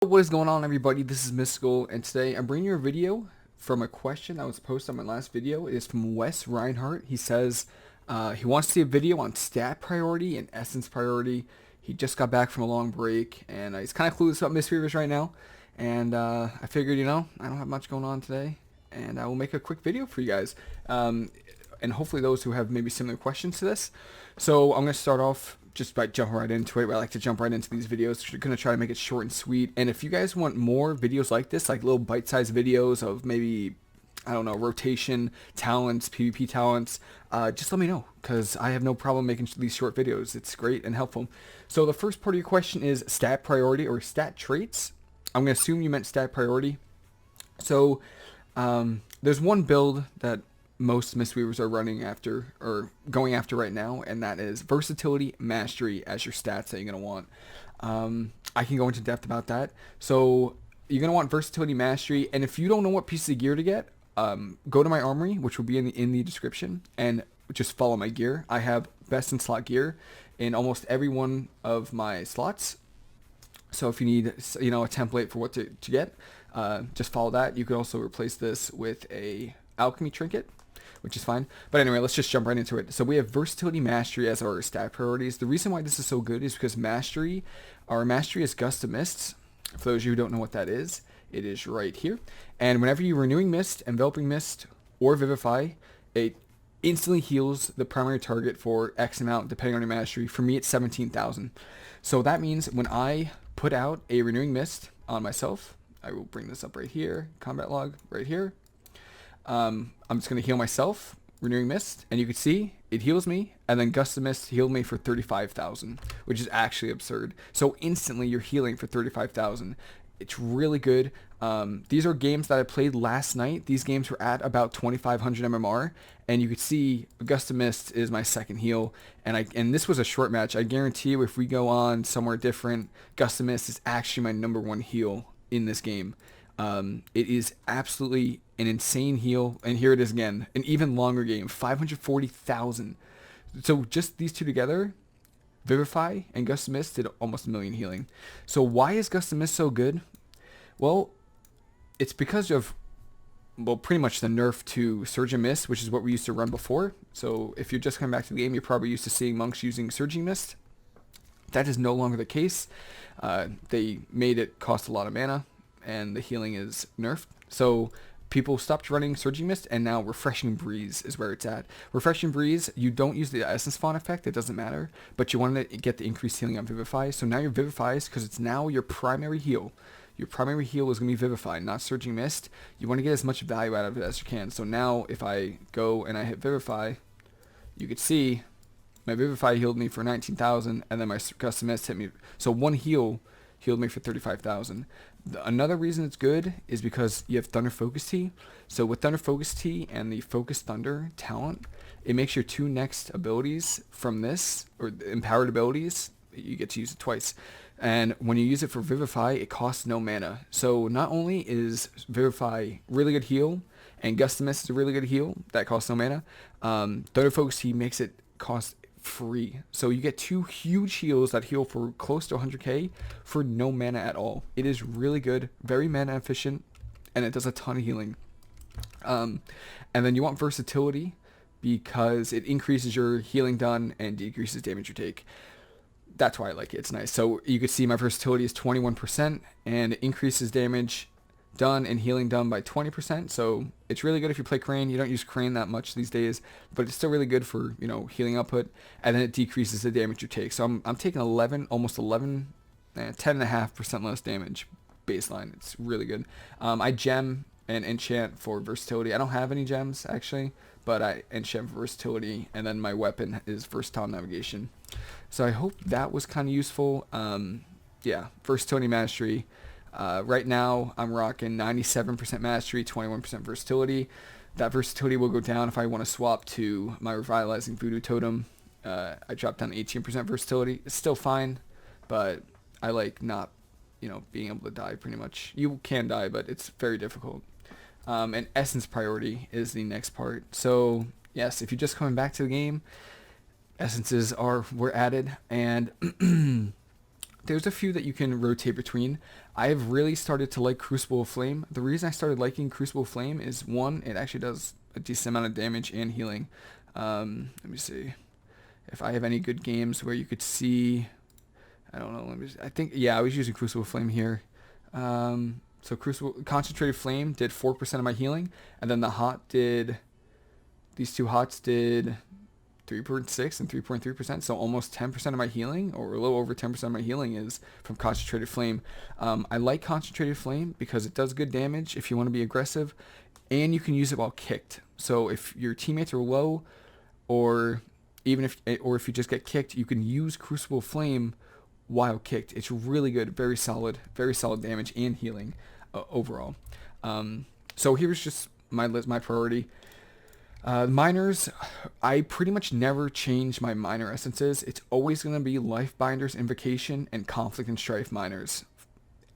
What is going on, everybody? This is Mysticall, and today I'm bringing you a video from a question that was posted on my last video. It is from Wes Reinhardt. He says he wants to see a video on stat priority and essence priority. He just got back from a long break, and he's kind of clueless about Mistweavers right now. And I figured, I don't have much going on today, and I will make a quick video for you guys. And hopefully those who have maybe similar questions to this. So I'm going to start off just by jumping right into it. I like to jump right into these videos. We're going to try to make it short and sweet. And if you guys want more videos like this, like little bite-sized videos of maybe, I don't know, rotation, talents, PvP talents, just let me know, because I have no problem making these short videos. It's great and helpful. So the first part of your question is stat priority or stat traits. I'm going to assume you meant stat priority. So there's one build that most Mistweavers are running after or going after right now, and that is versatility, mastery as your stats that you're going to want. I can go into depth about that. So you're going to want versatility, mastery, and if you don't know what pieces of gear to get, go to my armory, which will be in the description, and just follow my gear. I have best in slot gear in almost every one of my slots. So if you need, a template for what to get, just follow that. You could also replace this with a alchemy trinket, which is fine. But anyway, let's just jump right into it. So we have versatility, mastery as our stat priorities. The reason why this is so good is because our mastery is Gust of Mists. For those of you who don't know what that is, it is right here. And whenever you Renewing Mist, Enveloping Mist, or Vivify, it instantly heals the primary target for X amount, depending on your mastery. For me, it's 17,000. So that means when I put out a Renewing Mist on myself, I will bring this up right here, combat log right here. I'm just going to heal myself, Renewing Mist, and you can see it heals me, and then Gust of Mist healed me for 35,000, which is actually absurd. So instantly you're healing for 35,000. It's really good. These are games that I played last night. These games were at about 2,500 MMR, and you could see Gust of Mist is my second heal, and this was a short match. I guarantee you if we go on somewhere different, Gust of Mist is actually my #1 heal in this game. It is absolutely an insane heal, and here it is again, an even longer game, 540,000. So just these two together, Vivify and Gust of Mist did almost 1,000,000 healing. So why is Gust of Mist so good? Well, it's because of, pretty much the nerf to Surging Mist, which is what we used to run before. So if you're just coming back to the game, you're probably used to seeing monks using Surging Mist. That is no longer the case. They made it cost a lot of mana, and the healing is nerfed. So people stopped running Surging Mist, and now Refreshing Breeze is where it's at. Refreshing Breeze, you don't use the Essence Font effect, it doesn't matter, but you want to get the increased healing on Vivify. So now your Vivify is, because it's now your primary heal. Your primary heal is going to be Vivify, not Surging Mist. You want to get as much value out of it as you can. So now if I go and I hit Vivify, you could see my Vivify healed me for 19,000, and then my Gust of Mist hit me. So one heal healed me for 35,000. Another reason it's good is because you have Thunder Focus Tea. So with Thunder Focus Tea and the Focus Thunder talent, it makes your two next abilities from this, or empowered abilities, you get to use it twice. And when you use it for Vivify, it costs no mana. So not only is Vivify really good heal, and Gust of Mist is a really good heal that costs no mana, Thunder Focus Tea makes it cost free. So you get two huge heals that heal for close to 100k for no mana at all. It is really good, very mana efficient, and it does a ton of healing. And then you want versatility because it increases your healing done and decreases damage you take. That's why I like it. It's nice. So you can see my versatility is 21%, and it increases damage done and healing done by 20%. So it's really good if you play Crane. You don't use Crane that much these days, but it's still really good for, healing output. And then it decreases the damage you take. So I'm taking 10.5% less damage baseline. It's really good. I gem and enchant for versatility. I don't have any gems actually, but I enchant for versatility, and then my weapon is versatile navigation. So I hope that was kind of useful. Yeah, versatility, mastery. Right now, I'm rocking 97% mastery, 21% versatility. That versatility will go down if I want to swap to my Revitalizing Voodoo Totem. I dropped down to 18% versatility. It's still fine, but I like not, being able to die pretty much. You can die, but it's very difficult. And Essence priority is the next part. So, yes, if you're just coming back to the game, Essences were added, and there's a few that you can rotate between. I have really started to like Crucible of Flame. The reason I started liking Crucible of Flame is, one, it actually does a decent amount of damage and healing. Let me see if I have any good games where you could see. I don't know. I think, yeah, I was using Crucible of Flame here. So Crucible Concentrated Flame did 4% of my healing, and then the hot did. These two hots did 3.6 and 3.3%, so almost 10% of my healing, or a little over 10% of my healing, is from Concentrated Flame. I like Concentrated Flame because it does good damage if you want to be aggressive, and you can use it while kicked. So if your teammates are low, or if you just get kicked, you can use Crucible Flame while kicked. It's really good, very solid damage and healing overall. So here's just my priority. Minors, I pretty much never change my minor essences. It's always going to be Life Binders, Invocation, and Conflict and Strife minors.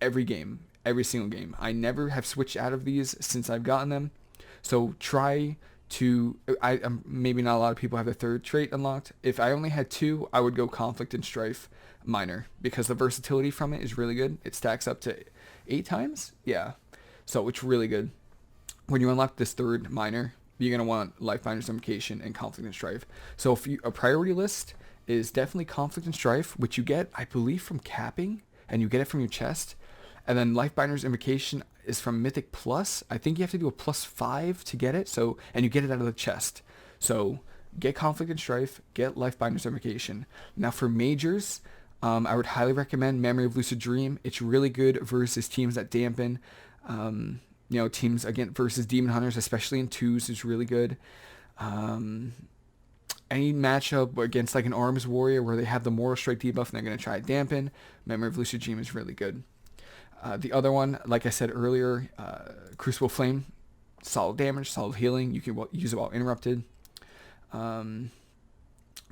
Every game, every single game. I never have switched out of these since I've gotten them. So try to, maybe not a lot of people have the third trait unlocked. If I only had two, I would go Conflict and Strife minor, because the versatility from it is really good. It stacks up to 8 times. Yeah. So it's really good. When you unlock this third minor, you're going to want Life Binders, Invocation, and Conflict and Strife. So if a priority list is definitely Conflict and Strife, which you get, I believe, from capping, and you get it from your chest. And then Life Binders, Invocation is from Mythic Plus. I think you have to do a +5 to get it. So, and you get it out of the chest. So get Conflict and Strife, get Life Binders, Invocation. Now for majors, I would highly recommend Memory of Lucid Dream. It's really good versus teams that dampen. Teams again versus Demon Hunters, especially in 2s, is really good. Any matchup against like an Arms Warrior where they have the Moral Strike debuff and they're going to try to dampen, Memory of Lucid Dream is really good. The other one, like I said earlier, Crucible Flame, solid damage, solid healing. You can use it while interrupted. I'm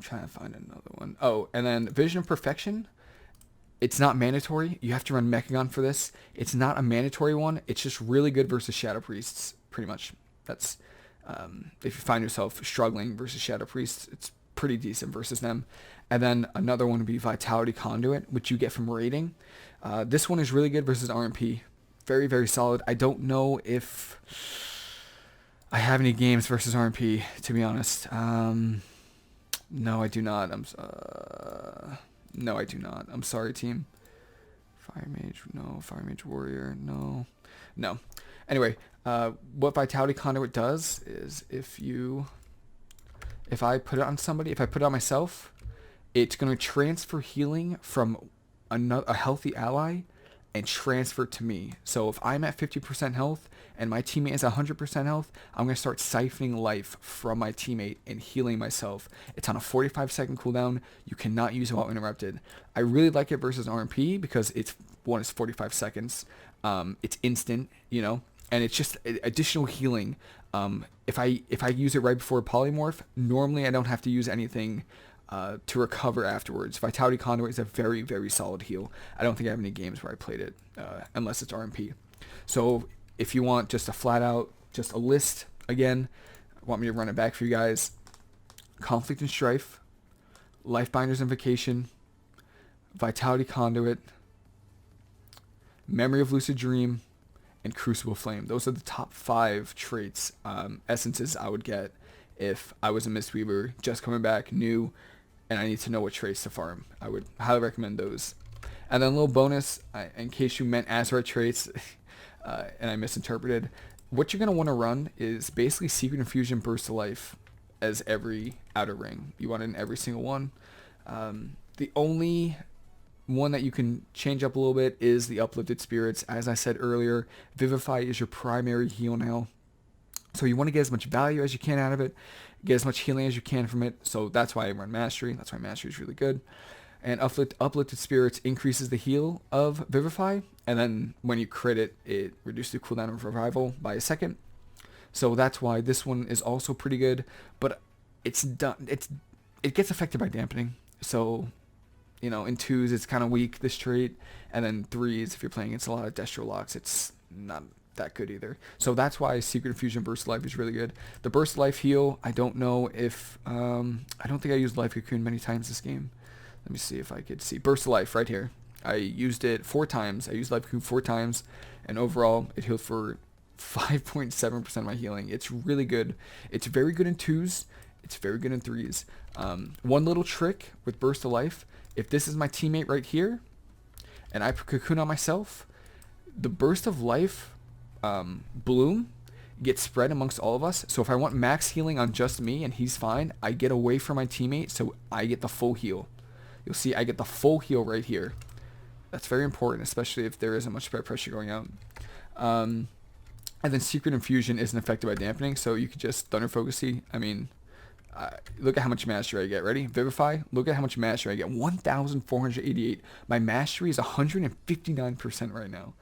trying to find another one. Oh, and then Vision of Perfection. It's not mandatory. You have to run Mechagon for this. It's not a mandatory one. It's just really good versus Shadow Priests, pretty much. That's if you find yourself struggling versus Shadow Priests, it's pretty decent versus them. And then another one would be Vitality Conduit, which you get from raiding. This one is really good versus RMP. Very, very solid. I don't know if I have any games versus RMP, to be honest. No, I do not. No, I do not. I'm sorry, team. Fire Mage, no. Fire Mage Warrior, no. No. Anyway, what Vitality Conduit does is if I put it on somebody, if I put it on myself, it's going to transfer healing from a healthy ally and transfer it to me. So if I'm at 50% health and my teammate is 100% health, I'm going to start siphoning life from my teammate and healing myself. It's on a 45-second cooldown. You cannot use it while interrupted. I really like it versus RMP because it's 45 seconds. It's instant, and it's just additional healing. If I use it right before a polymorph, normally I don't have to use anything to recover afterwards. Vitality Conduit is a very, very solid heal. I don't think I have any games where I played it, unless it's RMP. So if you want just a flat out, just a list, again, want me to run it back for you guys. Conflict and Strife, Life Binders Invocation, Vitality Conduit, Memory of Lucid Dream, and Crucible Flame. Those are the top 5 traits, essences I would get if I was a Mistweaver just coming back new and I need to know what traits to farm. I would highly recommend those. And then a little bonus, in case you meant Azerite Traits and I misinterpreted, what you're going to want to run is basically Secret Infusion, Burst of Life as every outer ring. You want it in every single one. The only one that you can change up a little bit is the Uplifted Spirits. As I said earlier, Vivify is your primary heal now. So you want to get as much value as you can out of it, get as much healing as you can from it. So that's why I run Mastery. That's why Mastery is really good. And Uplifted Spirits increases the heal of Vivify. And then when you crit it, it reduces the cooldown of Revival by a second. So that's why this one is also pretty good. But it gets affected by dampening. So, in 2s it's kind of weak, this trait. And then 3s, if you're playing against a lot of Destro locks, it's not that good either. So that's why Secret Infusion Burst of Life is really good. The Burst of Life heal, I don't know if I don't think I used Life Cocoon many times this game. Let me see if I could see Burst of Life right here. I used it 4 times. I used Life Cube 4 times, and overall it healed for 5.7% of my healing. It's really good. It's very good in 2s. It's very good in 3s. One little trick with Burst of Life, if this is my teammate right here, and I put Cocoon on myself, the Burst of Life bloom gets spread amongst all of us. So if I want max healing on just me and he's fine, I get away from my teammate, so I get the full heal. You'll see I get the full heal right here. That's very important, especially if there isn't much spread pressure going out. And then Secret Infusion isn't affected by dampening, so you could just Thunder Focusy. I mean, look at how much mastery I get. Ready? Vivify. Look at how much mastery I get. 1,488. My mastery is 159% right now.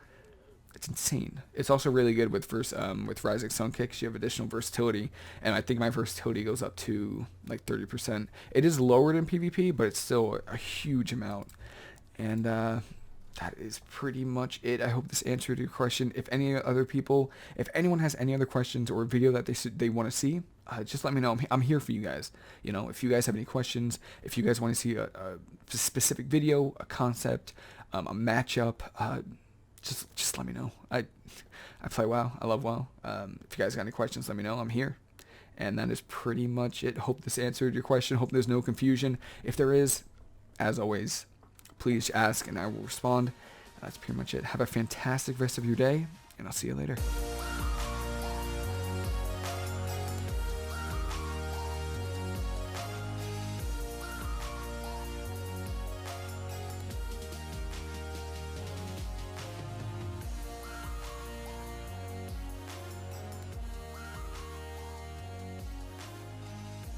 It's insane. It's also really good with Rising Sun Kicks. You have additional versatility, and I think my versatility goes up to like 30%. It is lower than PvP, but it's still a huge amount. And that is pretty much it. I hope this answered your question. If anyone has any other questions or a video that they want to see, just let me know. I'm here for you guys. You know, if you guys have any questions, if you guys want to see a specific video, a concept, a matchup, just let me know. I play WoW. I love WoW. If you guys got any questions, let me know. I'm here. And that is pretty much it. Hope this answered your question. Hope there's no confusion. If there is, as always, please ask and I will respond. That's pretty much it. Have a fantastic rest of your day, and I'll see you later.